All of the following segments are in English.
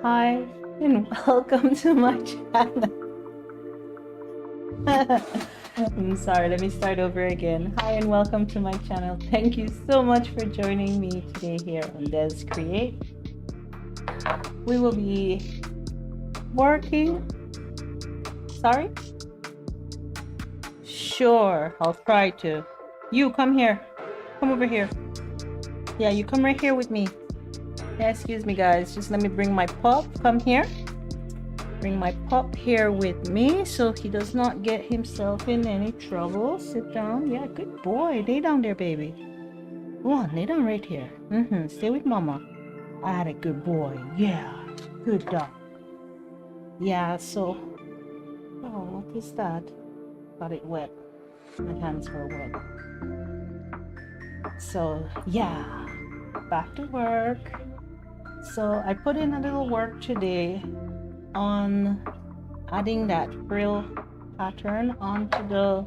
Hi and welcome to my channel. I'm sorry, let me start over again. Hi and welcome to my channel. Thank you so much for joining me today here on Des Create. We will be working. Sorry? Sure, I'll try to. You come here. Come over here. Yeah, you come right here with me. Yeah, excuse me guys, just let me bring my pup. Come here. Bring my pup here with me so he does not get himself in any trouble. Sit down. Yeah, good boy. Lay down there, baby. Go on, lay down right here. Stay with mama. I had a good boy. Yeah, good dog. Yeah, so... Oh, what is that? Got it wet. My hands were wet. So, yeah. Back to work. So, I put in a little work today on adding that frill pattern onto the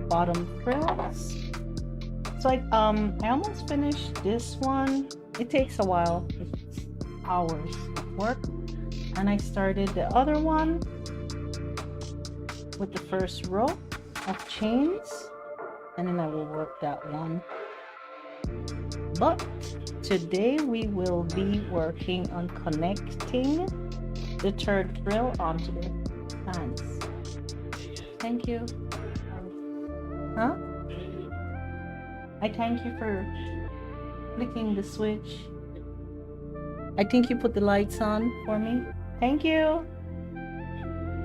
bottom frills. So I almost finished this one. It takes a while, it's hours of work, and I started the other one with the first row of chains, and then I will work that one. But today we will be working on connecting the third frill onto the hands. Thank you. Huh? I thank you for flicking the switch. I think you put the lights on for me. Thank you.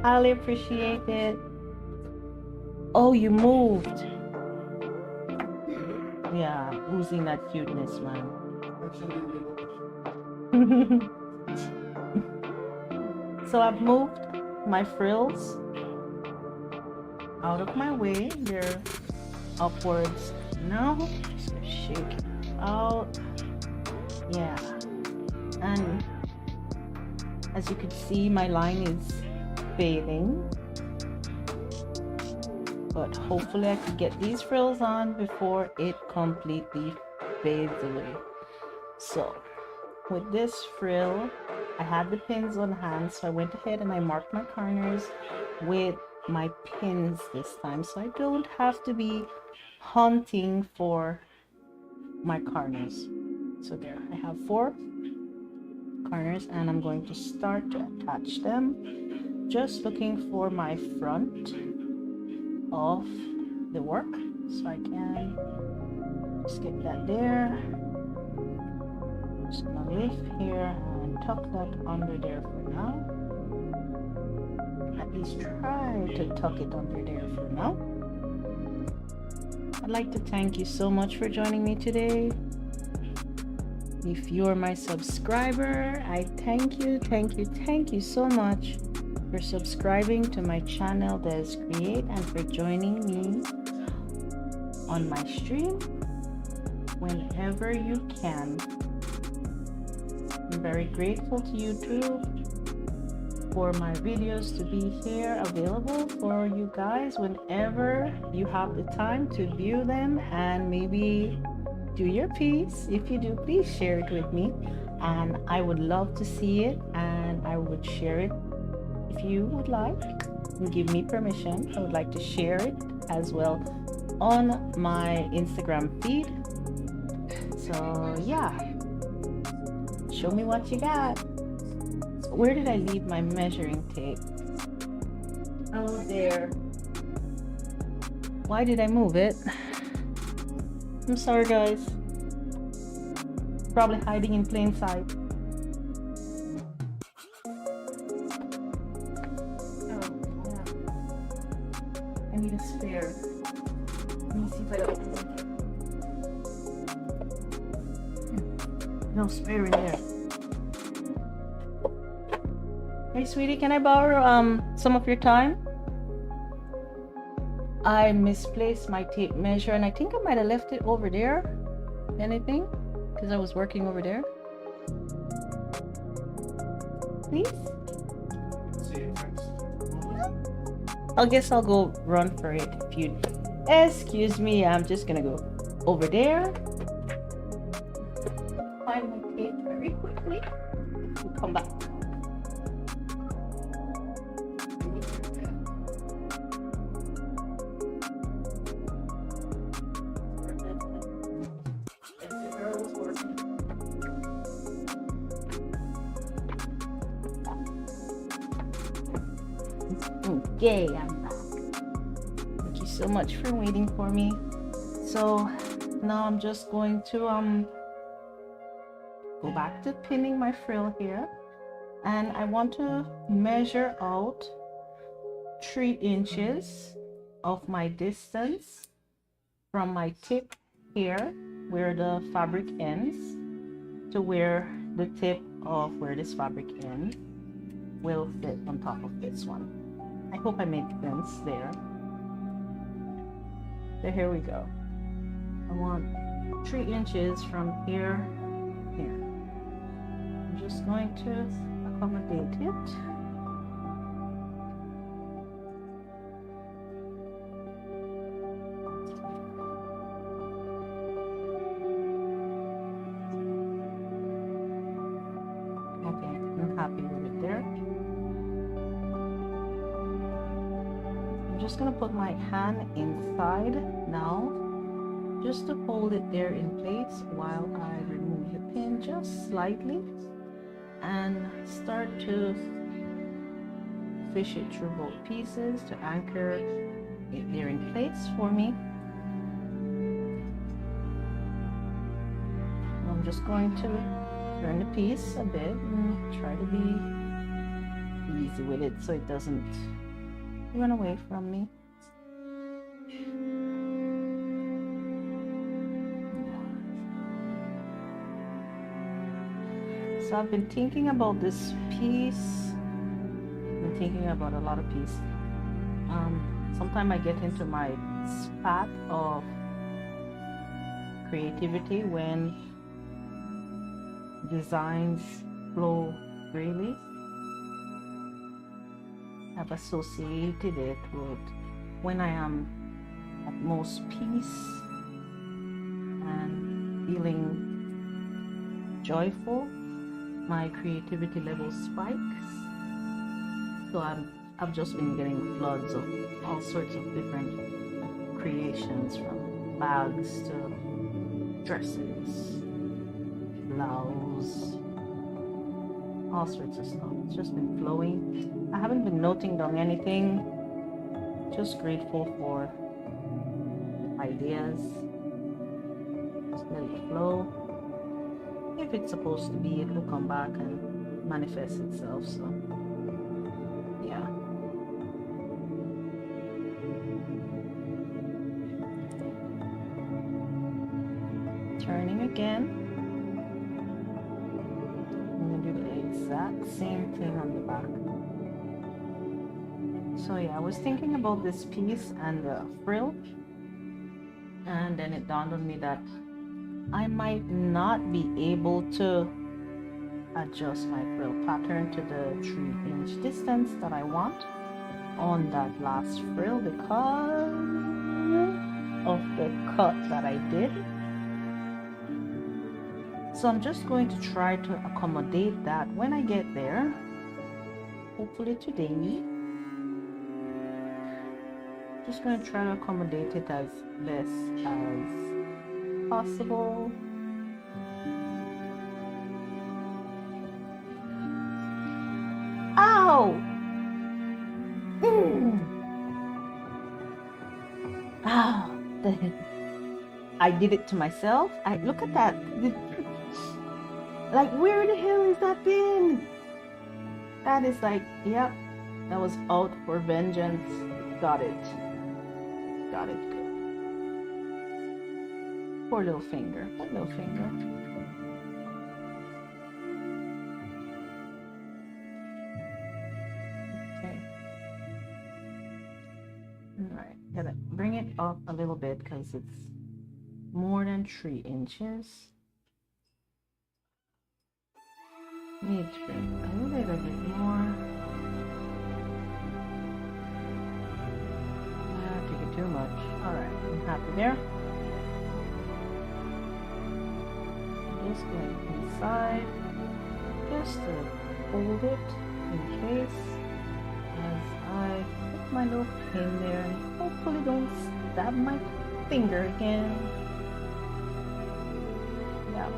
Highly appreciate it. Oh, you moved. Yeah, oozing that cuteness, man. So I've moved my frills out of my way. They're upwards now. So shake it out. Yeah. And as you can see, my line is fading. But hopefully I can get these frills on before it completely fades away. So with this frill, I had the pins on hand, so I went ahead and I marked my corners with my pins this time, so I don't have to be hunting for my corners. So there, I have 4 corners, and I'm going to start to attach them, just looking for my front of the work, so I can just get that there. Just gonna lift here and tuck that under there for now. At least try to tuck it under there for now. I'd like to thank you so much for joining me today. If you're my subscriber, I thank you so much for subscribing to my channel Des Create and for joining me on my stream whenever you can. I'm very grateful to YouTube for my videos to be here available for you guys whenever you have the time to view them and maybe do your piece. If you do, please share it with me, and I would love to see it, and I would share it if you would like and give me permission. I would like to share it as well on my Instagram feed. So yeah, show me what you got. So where did I leave my measuring tape? Oh, there. Why did I move it? I'm sorry guys. Probably hiding in plain sight. Oh yeah. I need a spare. Let me see if I don't. No spare in there. Hey sweetie, can I borrow some of your time? I misplaced my tape measure and I think I might have left it over there. Anything? Because I was working over there. Please? I guess I'll go run for it if you excuse me. I'm just gonna go over there. Find my tape very quickly. We'll come back. Okay, I'm back. Thank you so much for waiting for me. So now I'm just going to go back to pinning my frill here, and I want to measure out 3 inches of my distance from my tip here where the fabric ends to where the tip of where this fabric ends will fit on top of this one. I hope I made sense there. So here we go. I want 3 inches from here to here. I'm just going to accommodate it. Okay, I'm happy with it there. I'm just gonna put my hand inside now, just to hold it there in place while I remove the pin just slightly and start to fish it through both pieces to anchor it there in place for me. I'm just going to turn the piece a bit and try to be easy with it so it doesn't run away from me. So I've been thinking about this piece. I've been thinking about a lot of pieces. Sometimes I get into my spat of creativity when designs flow freely. I've associated it with when I am at most peace and feeling joyful, my creativity level spikes. So I've just been getting floods of all sorts of different creations, from bags to dresses, blouse, all sorts of stuff. It's just been flowing. I haven't been noting down anything. Just grateful for ideas. Just let it flow. If it's supposed to be, it will come back and manifest itself. So yeah. Turning again. Exact same thing on the back. So yeah, I was thinking about this piece and the frill, and then it dawned on me that I might not be able to adjust my frill pattern to the 3-inch distance that I want on that last frill because of the cut that I did. So I'm just going to try to accommodate that when I get there, hopefully today. Just going to try to accommodate it as best as possible. Ow! Ow! I did it to myself. Look at that. Like, where the hell is that pin? That is like, yep, that was out for vengeance. Got it. Got it good. Poor little finger. That little finger. Okay. Alright, gotta bring it up a little bit because it's more than 3 inches. Need to bring a little bit more. Not taking too much. Alright, I'm happy there. Just going inside. just to hold it in case as I put my little pin there and hopefully don't stab my finger again. Yeah.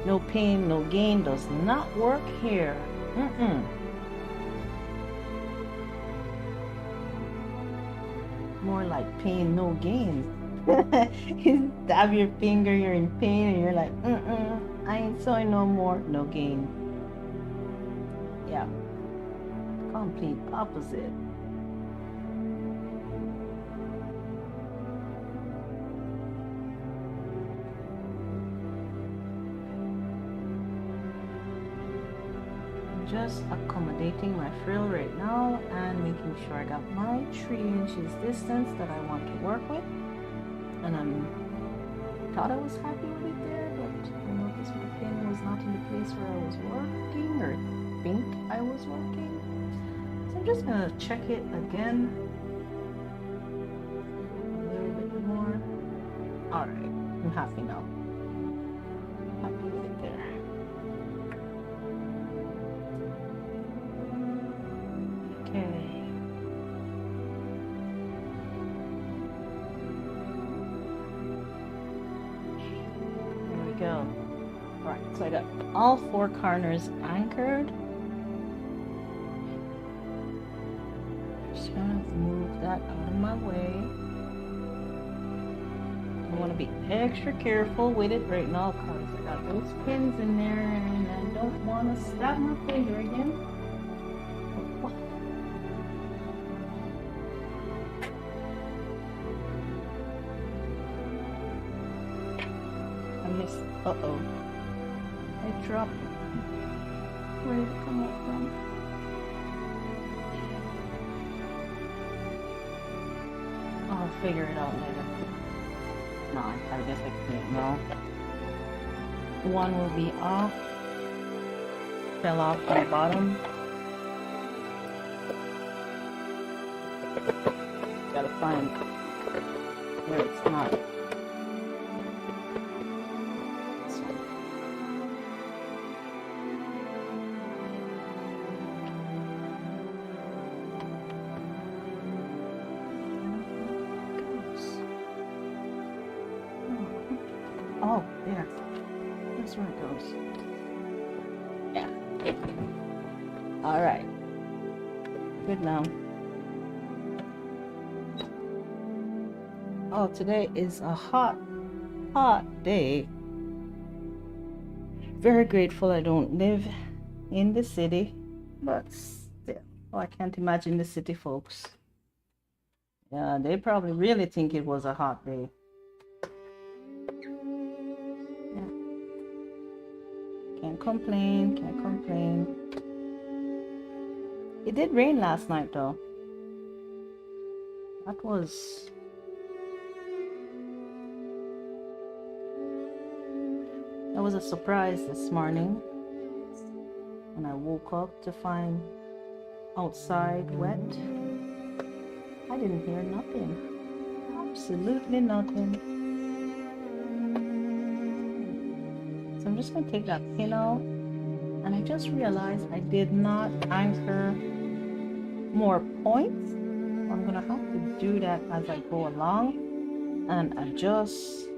No pain, no gain does not work here. More like pain, no gain. You stab your finger, you're in pain, and you're like, I ain't sewing no more, no gain. Yeah, complete opposite. Just accommodating my frill right now and making sure I got my 3 inches distance that I want to work with. And I thought I was happy with it there, but I noticed my pin was not in the place where I was working or think I was working. So I'm just gonna check it again a little bit more. All right, I'm happy now. Happy with it there. Okay. There we go. All right, so I got all 4 corners anchored. Just gonna move that out of my way. I want to be extra careful with it right now because I got those pins in there and I don't want to stab my finger again. Uh-oh. I dropped where did it come up from? I'll figure it out later. No, I guess I can't. No. One will be off. Fell off my bottom. Gotta find where it's not. Oh, there. That's where it goes. Yeah. All right. Good now. Oh, today is a hot day. Very grateful I don't live in the city, but still, oh, I can't imagine the city folks. Yeah, they probably really think it was a hot day. Can't complain, can't complain. It did rain last night though. That was a surprise this morning when I woke up to find outside wet. I didn't hear nothing. Absolutely nothing. So I'm just going to take that pin out, and I just realized I did not anchor more points. I'm going to have to do that as I go along and adjust.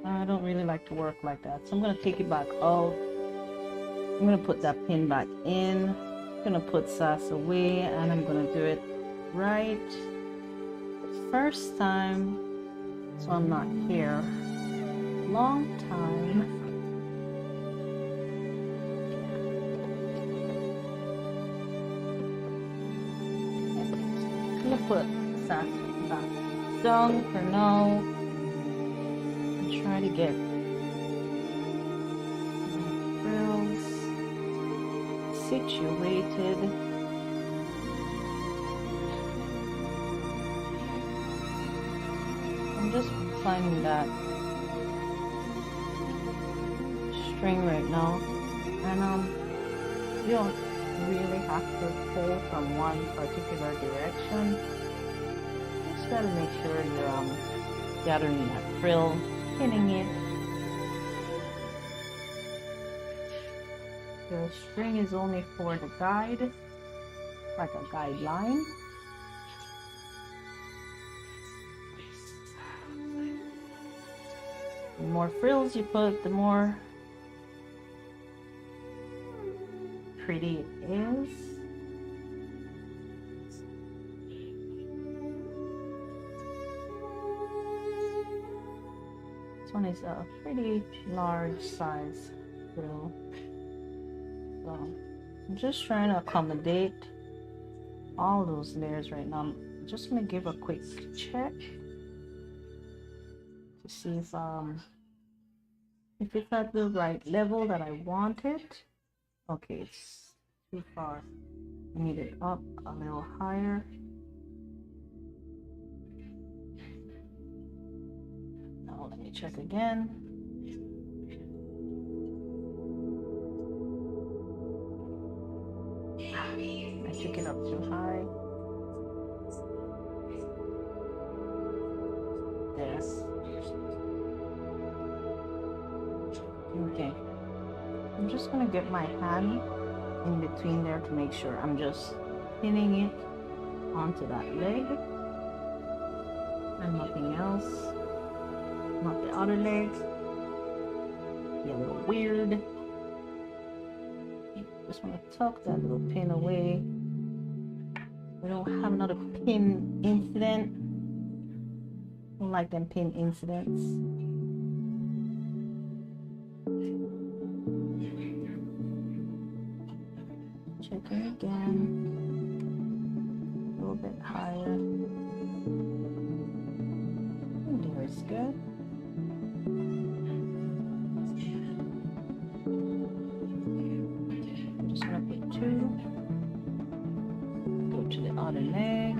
I don't really like to work like that, so I'm going to take it back out. I'm going to put that pin back in. I'm going to put sass away, and I'm going to do it right the first time so I'm not here. Long time. I'm gonna put sass back down for now and try to get my frills situated. I'm just finding that string right now, and you don't really have to pull from one particular direction. Just gotta make sure you're gathering that frill, pinning it. The string is only for the guide, like a guideline. The more frills you put, the more pretty it is. This one is a pretty large size frill. So I'm just trying to accommodate all those layers right now. I'm just gonna give a quick check to see if it's at the right level that I want it. Okay, it's too far. I need it up a little higher. Now let me check again. I took it up too high. There. Okay. I'm just gonna get my hand in between there to make sure I'm just pinning it onto that leg and nothing else. Not the other leg. Be a little weird. Just want to tuck that little pin away. We don't have another pin incident. Don't like them pin incidents. Checking again. A little bit higher. There is good. I'm just gonna put 2. Go to the other leg.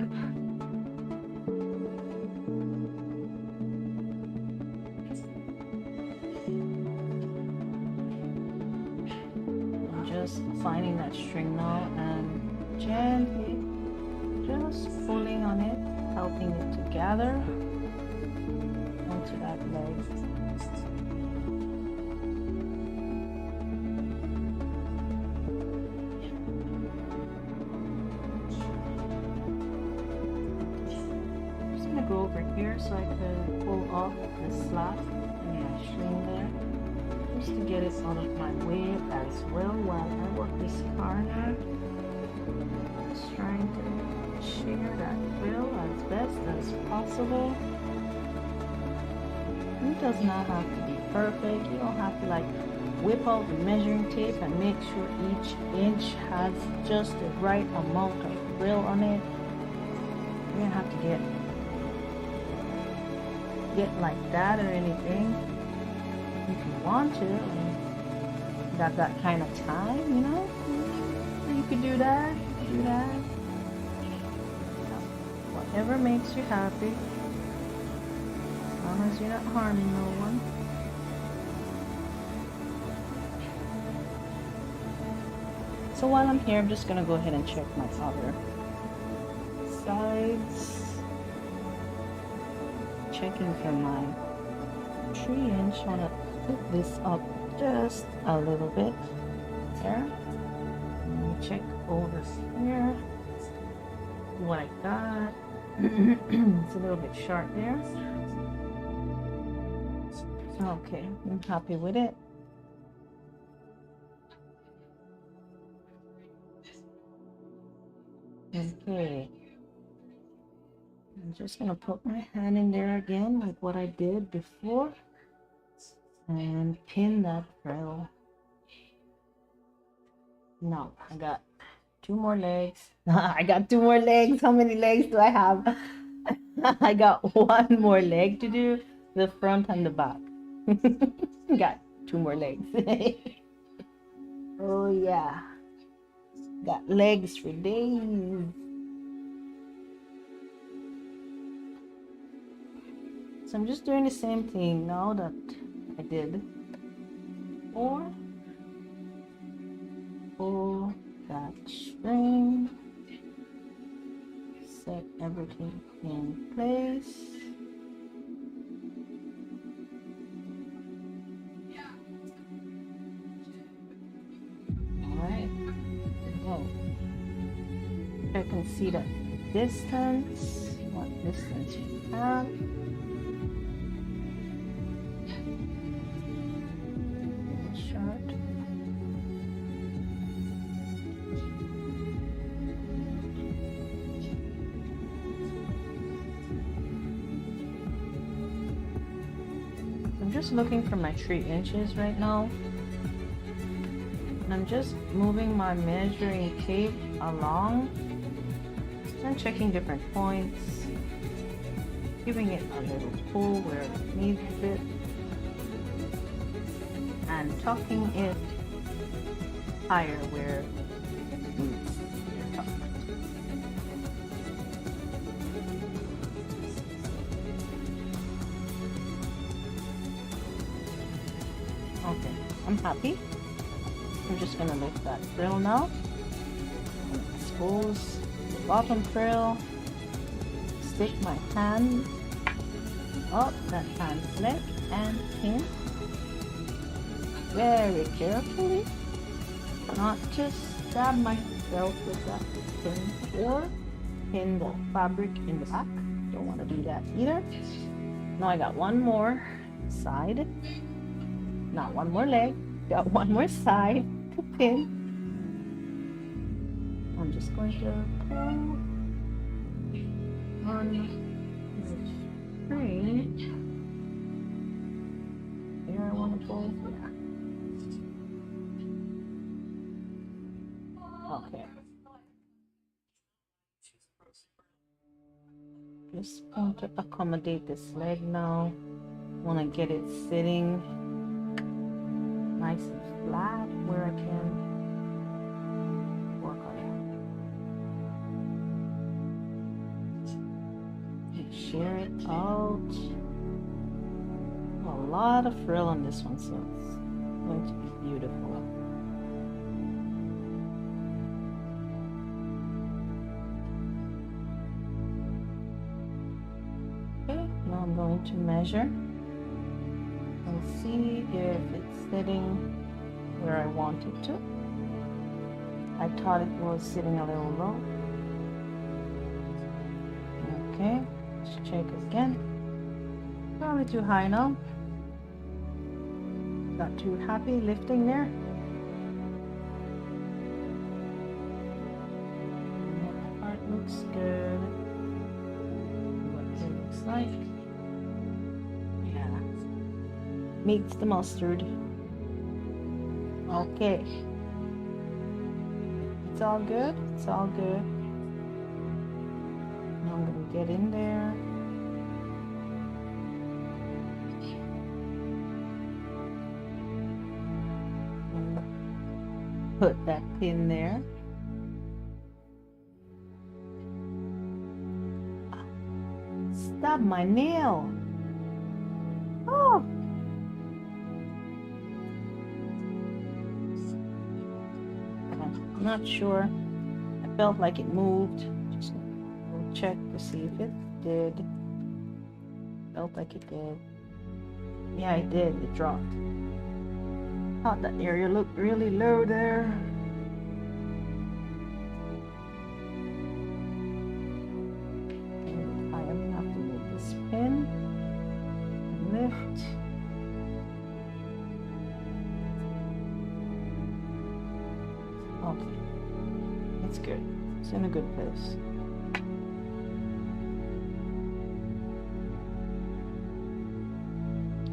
I'm just finding that string now and gently just pulling on it, helping it to gather onto that leg. Go over here so I could pull off the slot and my string there, just to get it out of my way as well while I work this corner. Just trying to shear that frill as best as possible. It does not have to be perfect. You don't have to like whip out the measuring tape and make sure each inch has just the right amount of frill on it. You don't have to get like that or anything. If you want to, you got that kind of time, you know, you could do that. Whatever makes you happy, as long as you're not harming no one. So while I'm here, I'm just gonna go ahead and check my other sides. Checking for my 3-inch. I want to put this up just a little bit there. And check over here. What I got. It's a little bit sharp there. Okay, I'm happy with it. Okay. I'm just gonna put my hand in there again like what I did before and pin that frill. No, I got 2 more legs. I got 2 more legs. How many legs do I have? I got 1 more leg to do, the front and the back. Got 2 more legs. Oh yeah, got legs for days. So I'm just doing the same thing now that I did before. Pull that string, set everything in place. I can see the distance, what distance you have. Short. I'm just looking for my 3 inches right now. And I'm just moving my measuring tape along and checking different points, giving it a little pull where it needs it, and tucking it higher where it needs to tuck. Okay, I'm happy. I'm just gonna lift that frill now. Expose the bottom frill. Stick my hand up that hand's leg and pin very carefully. Not to stab myself with that pin or pin the fabric in the back. Don't want to do that either. Now I got one more side. Not one more leg. Got one more side to pin. I'm just going to pull on the string. Here I want to pull. Yeah. Okay. Just want to accommodate this leg now. Want to get it sitting nice and flat where I can work on it. And shear it out. A lot of frill on this one, so it's going to be beautiful. Okay, now I'm going to measure and see if it's sitting where I want it to. I thought it was sitting a little low. Okay, let's check again. Probably too high now. Not too happy lifting there. That part looks good. What it looks like. Meets the mustard. Okay. It's all good. It's all good. Now I'm going to get in there. And put that pin there. Stop my nail. Oh. Not sure. I felt like it moved. Just check to see if it did. Felt like it did. Yeah, it did. It dropped. Thought that area looked really low there. And I am have to move this pin. Lift. Okay, it's good. It's in a good place.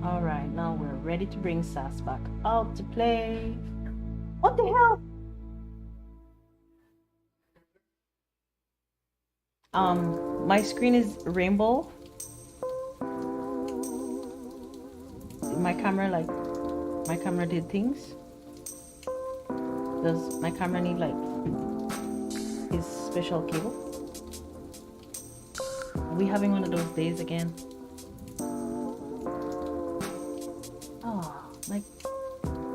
All right, now we're ready to bring Sass back out to play. What the hell? My screen is rainbow. My camera did things. Does my camera need like his special cable? Are we having one of those days again? Oh, like,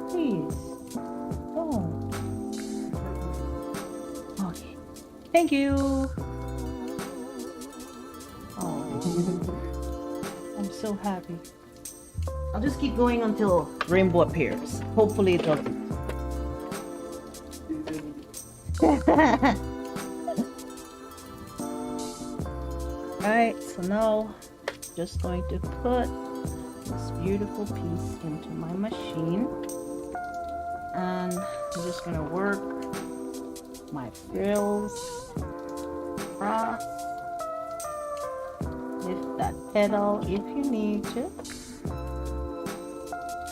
please, don't. Okay, thank you. Oh, I'm so happy. I'll just keep going until rainbow appears. Hopefully it doesn't. So now just going to put this beautiful piece into my machine, and I'm just gonna work my frills across. Lift that pedal if you need to,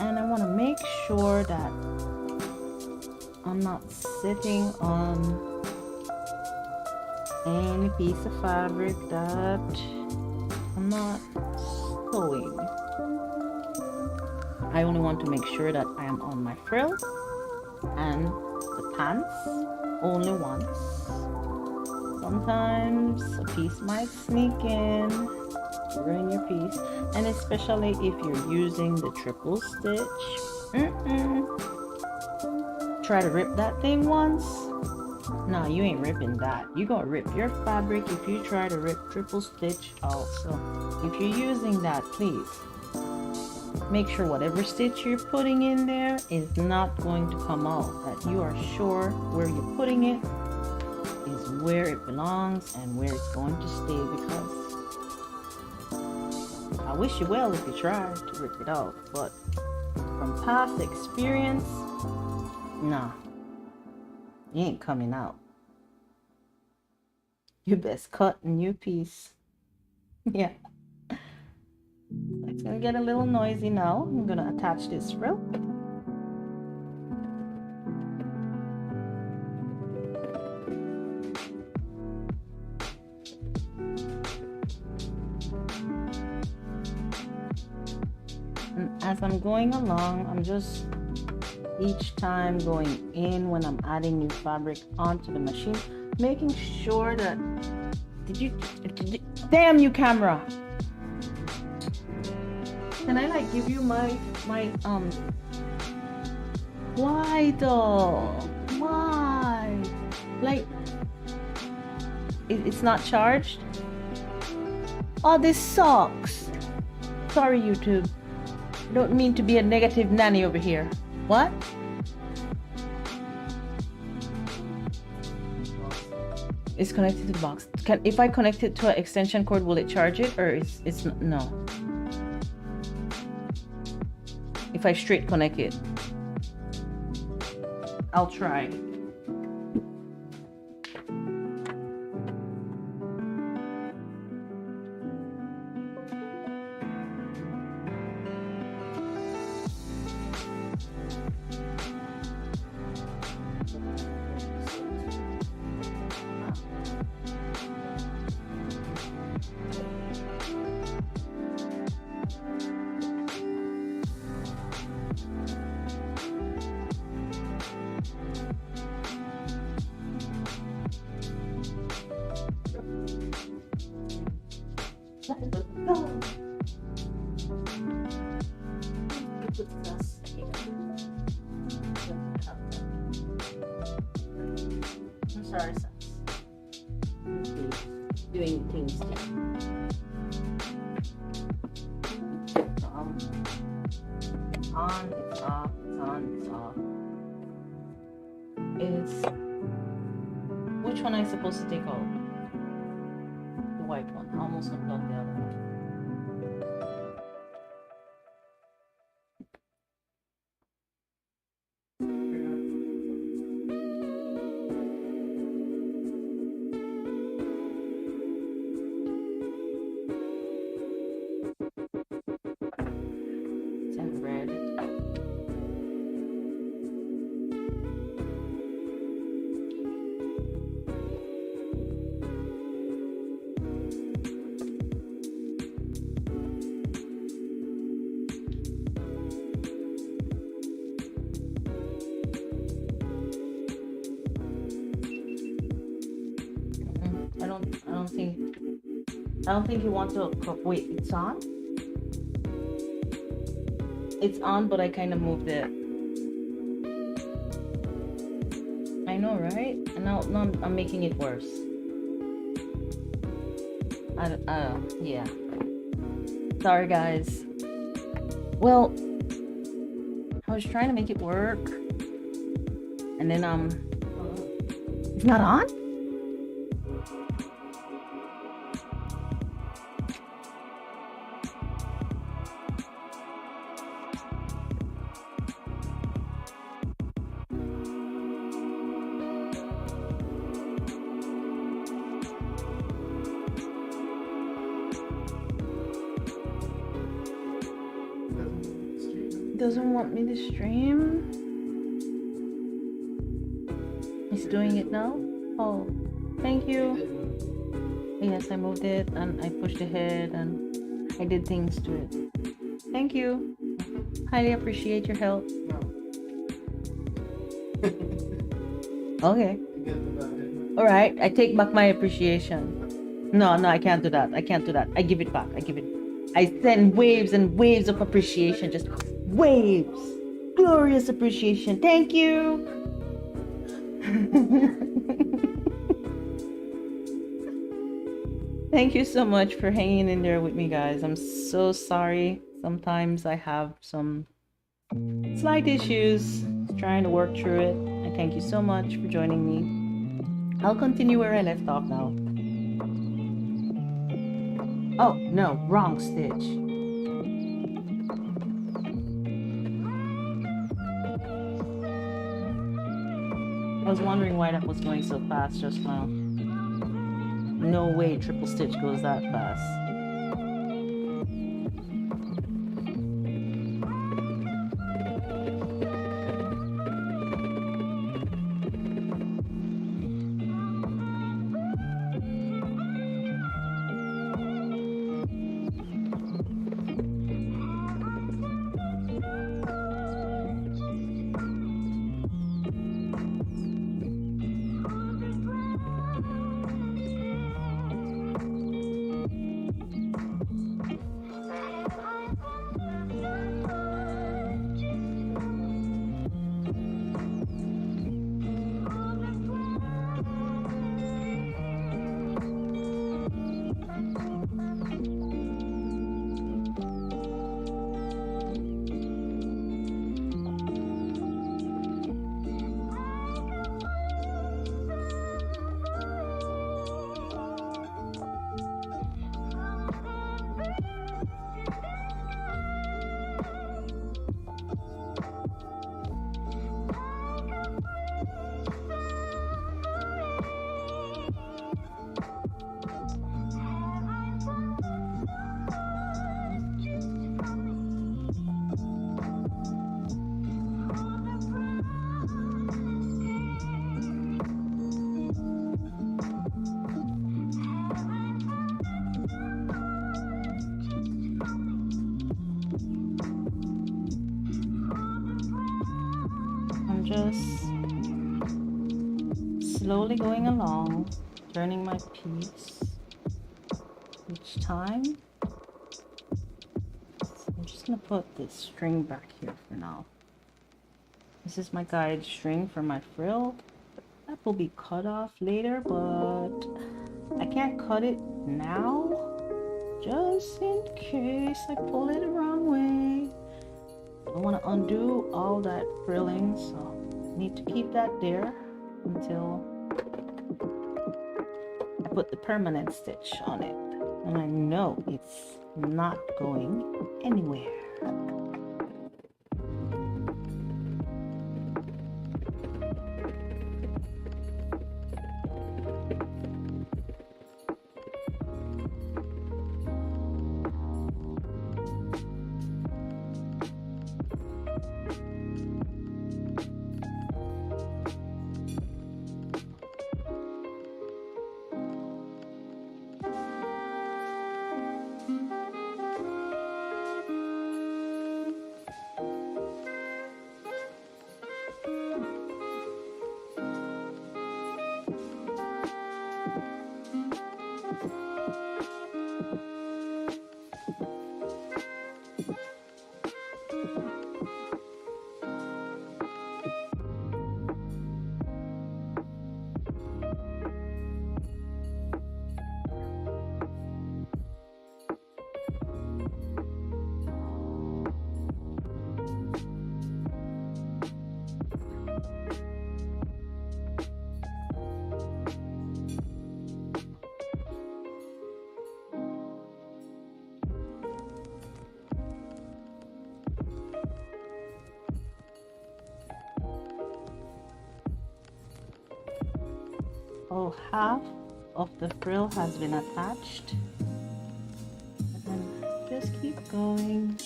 and I want to make sure that I'm not sitting on any piece of fabric that I'm not sewing. I only want to make sure that I am on my frill and the pants only once. Sometimes a piece might sneak in, ruin your piece, and especially if you're using the triple stitch. Try to rip that thing once. No, you ain't ripping that. You gonna rip your fabric if you try to rip triple stitch out. So if you're using that, please make sure whatever stitch you're putting in there is not going to come out, that you are sure where you're putting it is where it belongs and where it's going to stay, because I wish you well if you try to rip it out, but from past experience, nah, you ain't coming out. You best cut a new piece. Yeah. It's gonna get a little noisy now. I'm gonna attach this frill. And as I'm going along, I'm just each time going in when I'm adding new fabric onto the machine, making sure that damn you camera. Can I like give you my why though? Why? Like it's not charged? Oh, this sucks. Sorry, YouTube. Don't mean to be a negative nanny over here. What? It's connected to the box. If I connect it to an extension cord, will it charge it, or it's no? If I straight connect it, I'll try. I'm sorry, Sans. Doing things. On, it's off, it's on, it's off. It's which one am I supposed to take out? The white one. I almost unplugged the other one. I don't think you want to wait, it's on? It's on, but I kind of moved it. I know, right? And now I'm making it worse. Yeah. Sorry, guys. Well, I was trying to make it work. And then, it's not on? doesn't want me to stream. It's doing it now. Oh, thank you. Yes, I moved it and I pushed ahead and I did things to it. Thank you. Highly appreciate your help. Okay. All right, I take back my appreciation. No, I can't do that. I can't do that. I give it back. I send waves and waves of appreciation. Just waves. Glorious appreciation. Thank you. Thank you so much for hanging in there with me, guys. I'm so sorry. Sometimes I have some slight issues trying to work through it. And thank you so much for joining me. I'll continue where I left off now. Oh, no, wrong stitch. I was wondering why that was going so fast just now. No way triple stitch goes that fast. Just slowly going along, turning my piece each time. So I'm just gonna put this string back here for now. This is my guide string for my frill. That will be cut off later, but I can't cut it now, just in case I pull it the wrong way. I want to undo all that frilling, so I need to keep that there until I put the permanent stitch on it. And I know it's not going anywhere. Oh, half of the frill has been attached. And then just keep going.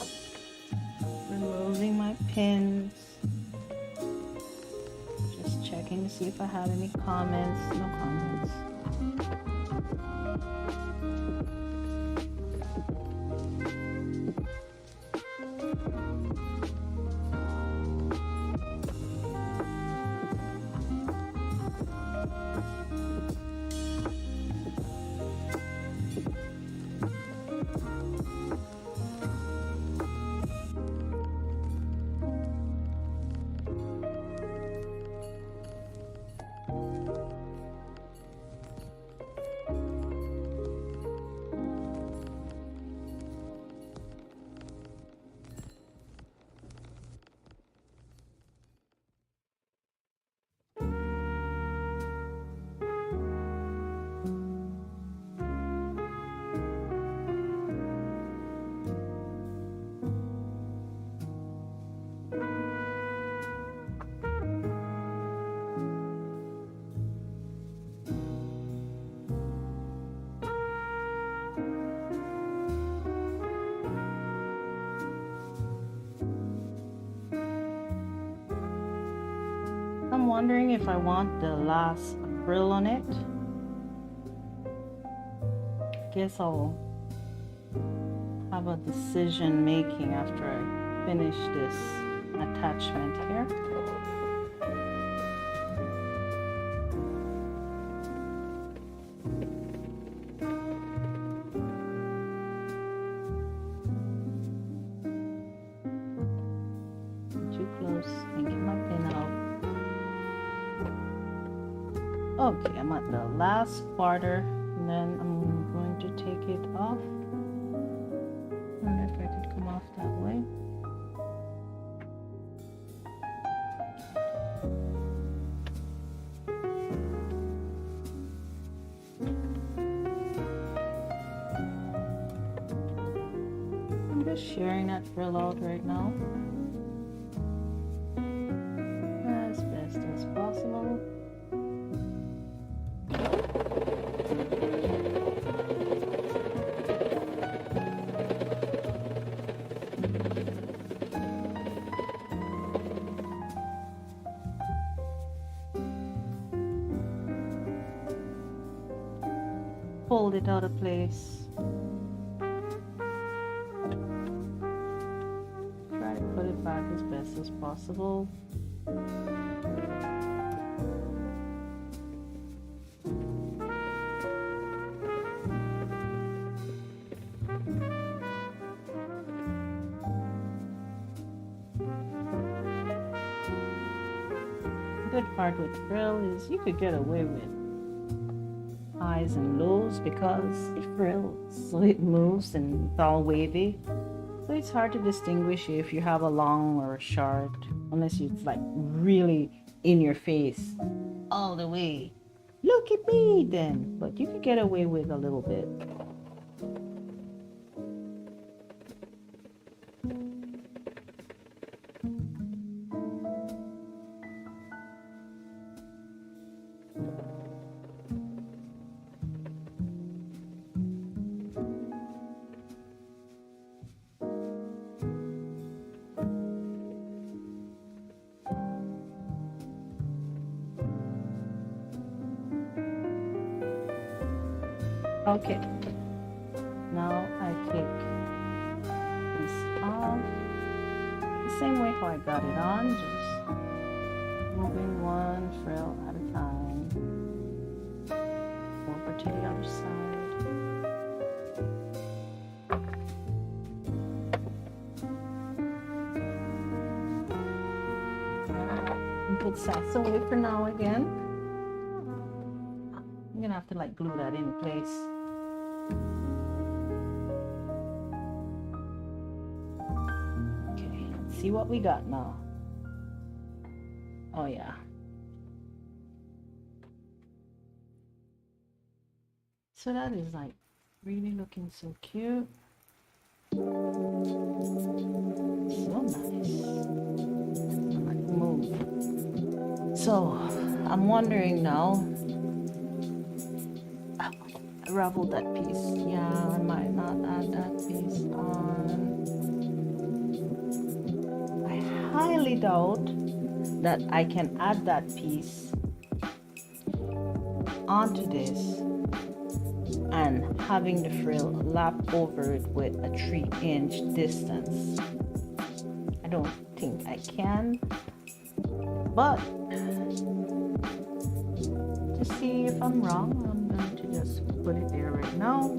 Removing my pins. Just checking to see if I have any comments. No comments. I'm wondering if I want the last frill on it. Guess I'll have a decision making after I finish this attachment here. Too close. Can't get my pin out. Okay, I'm at the last quarter, and then I'm going to take it off. I wonder if I could come off that way. I'm just sharing that frill out right now as best as possible. Fold it out of place. Try to put it back as best as possible. Good part with frill is you could get away with highs and lows because it frills, so it moves and it's all wavy. So it's hard to distinguish if you have a long or a short, unless it's like really in your face all the way. Look at me then, but you could get away with a little bit. Okay, now I take this off the same way how I got it on, just moving one frill at a time over to the other side. And put sacks away for now again. I'm gonna have to like glue that in place. Okay, let's see what we got now. Oh yeah. So that is like really looking so cute. So nice. Like move. So I'm wondering now. I raveled that piece. Yeah, I might not add that piece on. highly doubt that I can add that piece onto this and having the frill lap over it with a 3-inch distance. I don't think I can, but to see if I'm wrong, I'm going to just put it there right now.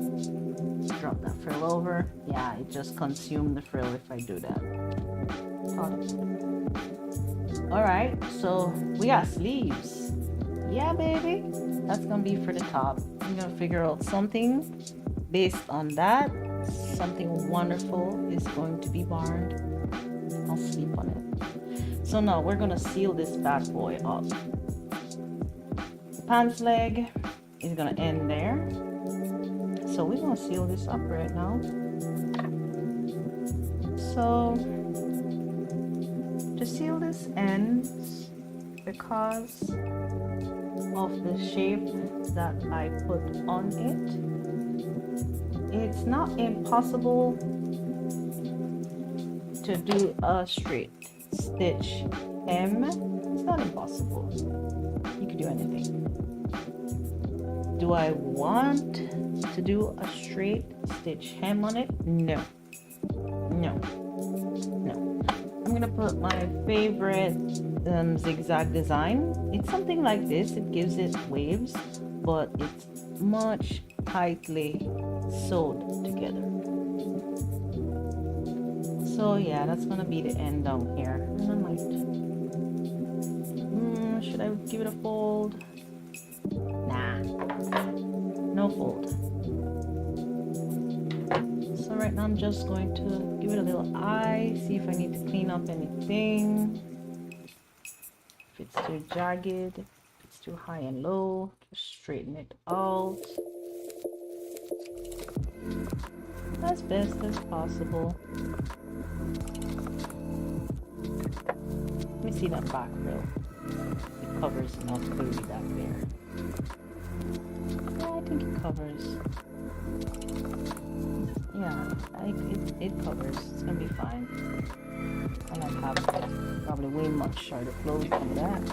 Drop that frill over. Yeah, it just consumed the frill if I do that. All right, so we got sleeves. Yeah, baby, that's gonna be for the top. I'm gonna figure out something based on that. Something wonderful is going to be born. I'll sleep on it. So now we're gonna seal this bad boy up. The pants leg is gonna end there. So we're gonna seal this up right now. So to seal this ends, because of the shape that I put on it, it's not impossible to do a straight stitch hem. It's not impossible. You could do anything. Do I want to do a straight stitch hem on it? No. I'm gonna put my favorite zigzag design. It's something like this. It gives it waves, but it's much tightly sewed together. So yeah, that's gonna be the end down here. And I might, should I give it a fold? Nah, no fold. So right now I'm just going to give it a little eye, see if I need to clean up anything. If it's too jagged, if it's too high and low, just straighten it out as best as possible. Let me see that back frill. It covers enough clearly back there. Yeah, I think it covers. Yeah, it covers. It's gonna be fine. I might have probably way much shorter clothes than that.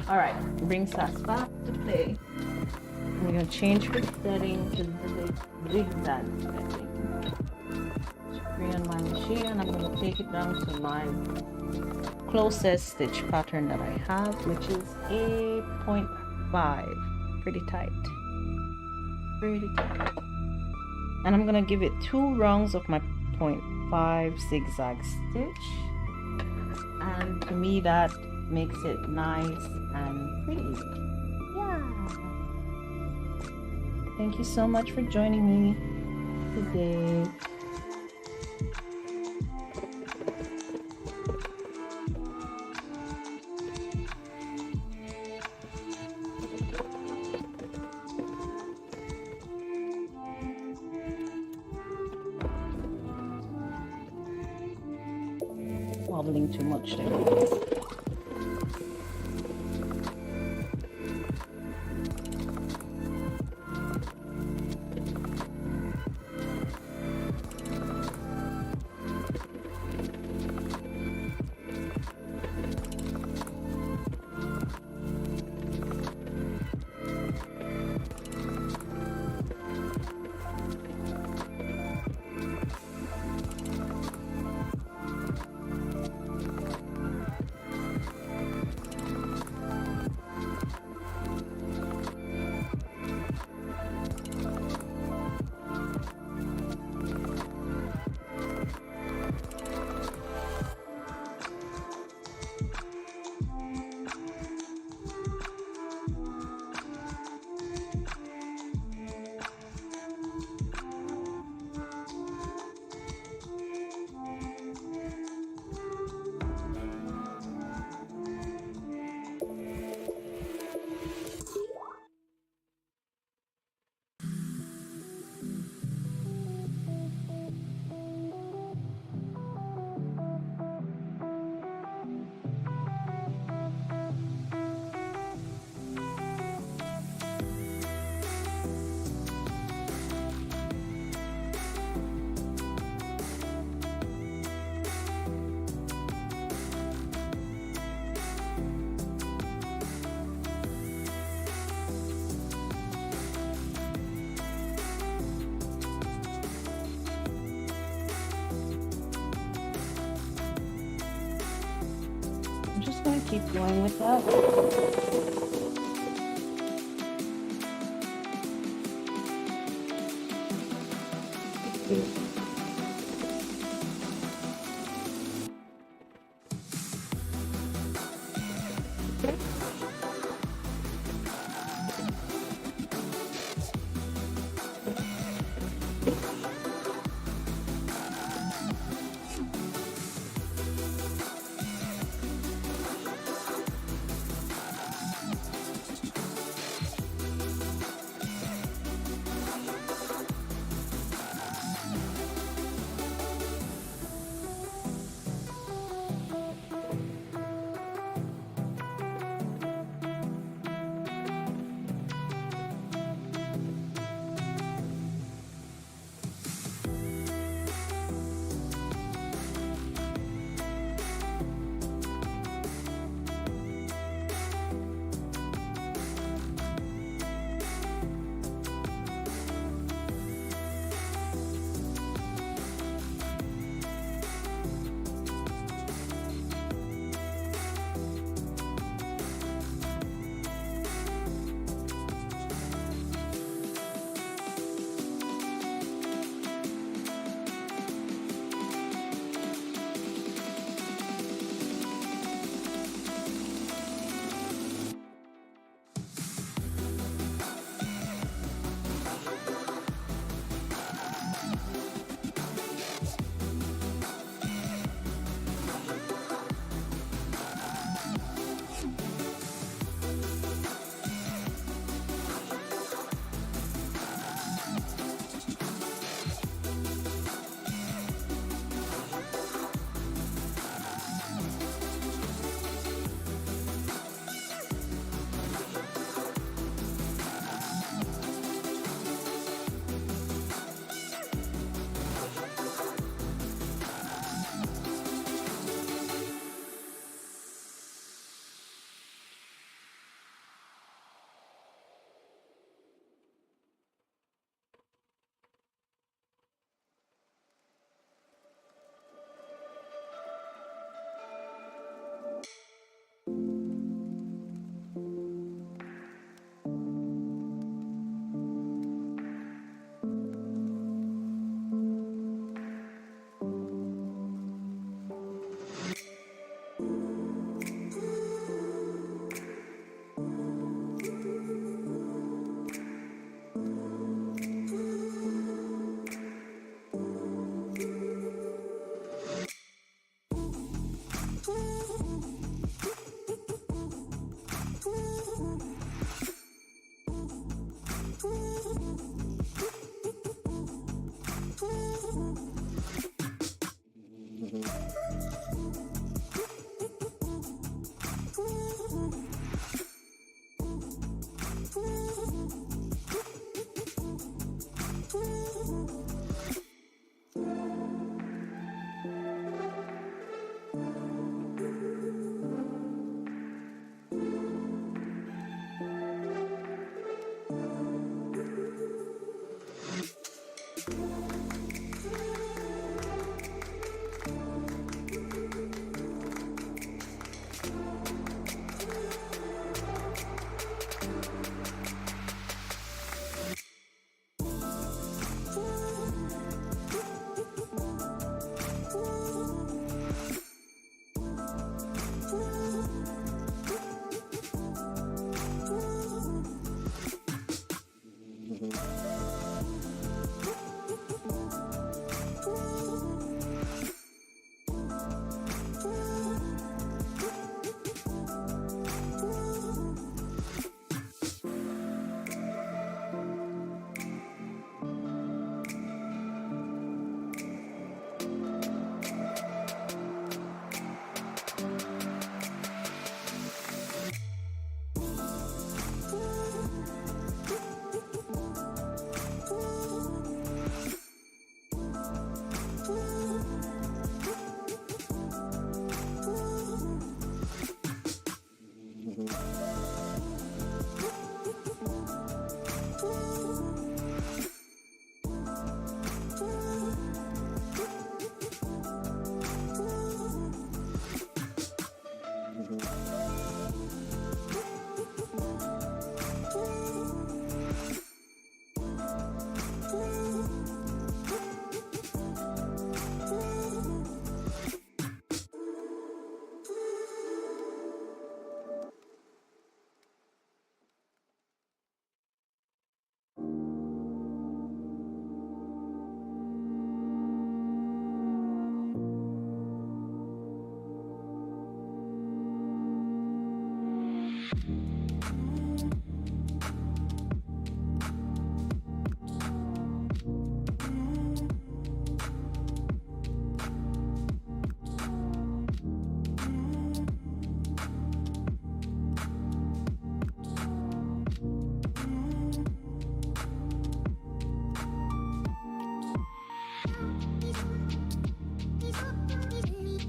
Alright, bring sass back to play. We're gonna change her setting to the zigzag setting. Spray on my machine, and I'm gonna take it down to my closest stitch pattern that I have, which is a 0.5. Pretty tight. And I'm gonna give it 2 rounds of my 0.5 zigzag stitch, and to me that makes it nice and pretty. Yeah, thank you so much for joining me today. Wobbling too much there. gonna keep going with that.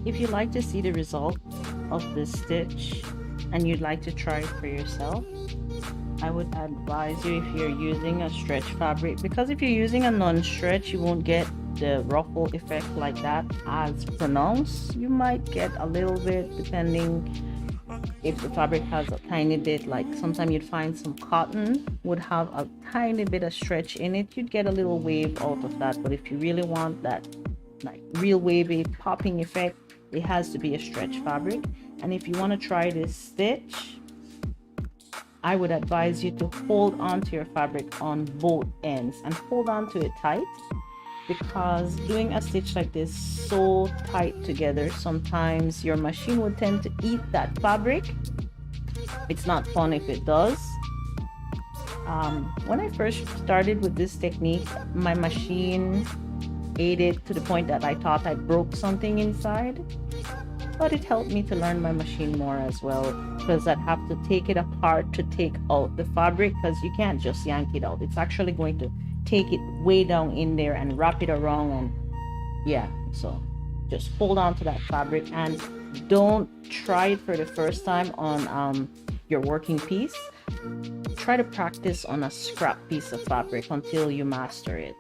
If you'd like to see the result of this stitch and you'd like to try it for yourself, I would advise you if you're using a stretch fabric, because if you're using a non-stretch, you won't get the ruffle effect like that as pronounced. You might get a little bit depending if the fabric has a tiny bit, like sometimes you'd find some cotton would have a tiny bit of stretch in it, you'd get a little wave out of that. But if you really want that like real wavy popping effect, it has to be a stretch fabric. And if you want to try this stitch, I would advise you to hold onto your fabric on both ends and hold on to it tight, because doing a stitch like this so tight together, sometimes your machine would tend to eat that fabric. It's not fun if it does. When I first started with this technique, my machine ate it to the point that I thought I broke something inside. But it helped me to learn my machine more as well, because I'd have to take it apart to take out the fabric, because you can't just yank it out. It's actually going to take it way down in there and wrap it around, and yeah, so just hold on to that fabric and don't try it for the first time on your working piece. Try to practice on a scrap piece of fabric until you master it.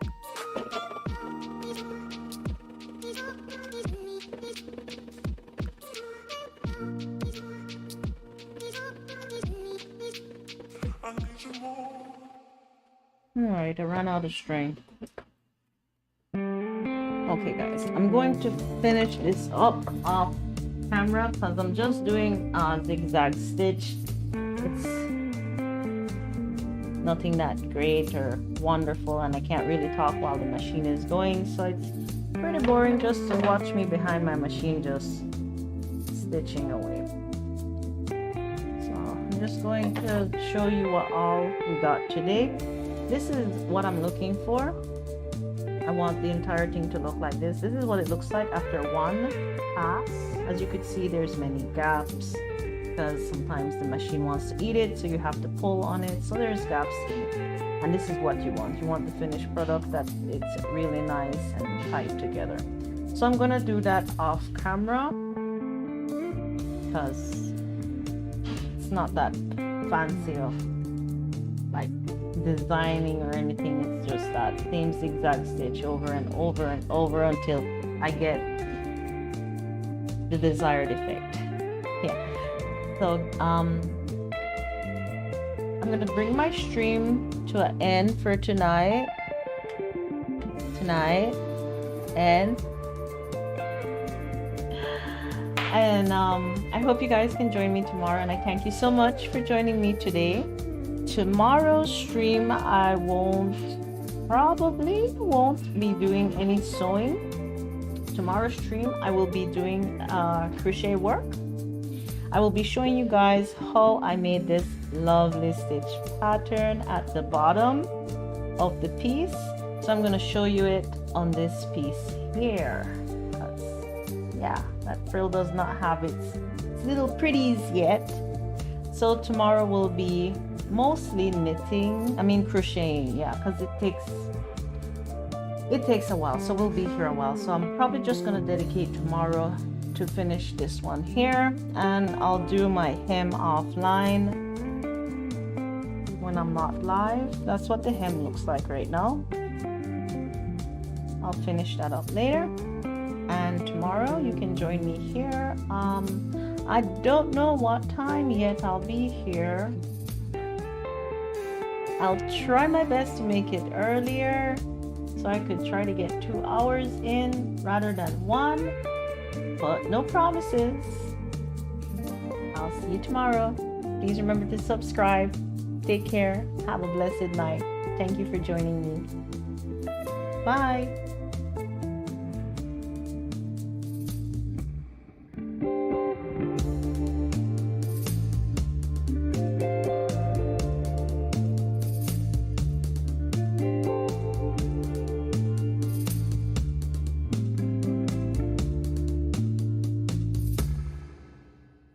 Alright, I ran out of string. Okay guys, I'm going to finish this up off camera because I'm just doing a zigzag stitch. It's nothing that great or wonderful, and I can't really talk while the machine is going, so it's pretty boring just to watch me behind my machine just stitching away. So I'm just going to show you what all we got today. This is what I'm looking for. I want the entire thing to look like this. This is what it looks like after one pass. As you could see, there's many gaps because sometimes the machine wants to eat it, so you have to pull on it. So there's gaps in it. And this is what you want. You want the finished product that it's really nice and tight together. So I'm gonna do that off camera because it's not that fancy of like designing or anything. It's just that same zigzag stitch over and over and over until I get the desired effect. Yeah. So I'm gonna bring my stream to an end for tonight. And I hope you guys can join me tomorrow, and I thank you so much for joining me today. Tomorrow's stream I probably won't be doing any sewing. Tomorrow's stream I will be doing crochet work. I will be showing you guys how I made this lovely stitch pattern at the bottom of the piece. So I'm going to show you it on this piece here. Yeah, that frill does not have its little pretties yet. So tomorrow will be mostly crocheting, yeah, because it takes a while, so we'll be here a while. So I'm probably just going to dedicate tomorrow to finish this one here, and I'll do my hem offline when I'm not live. That's what the hem looks like right now. I'll finish that up later, and tomorrow you can join me here. I don't know what time yet I'll be here. I'll try my best to make it earlier so I could try to get 2 hours in rather than 1, but no promises. I'll see you tomorrow. Please remember to subscribe. Take care. Have a blessed night. Thank you for joining me. Bye.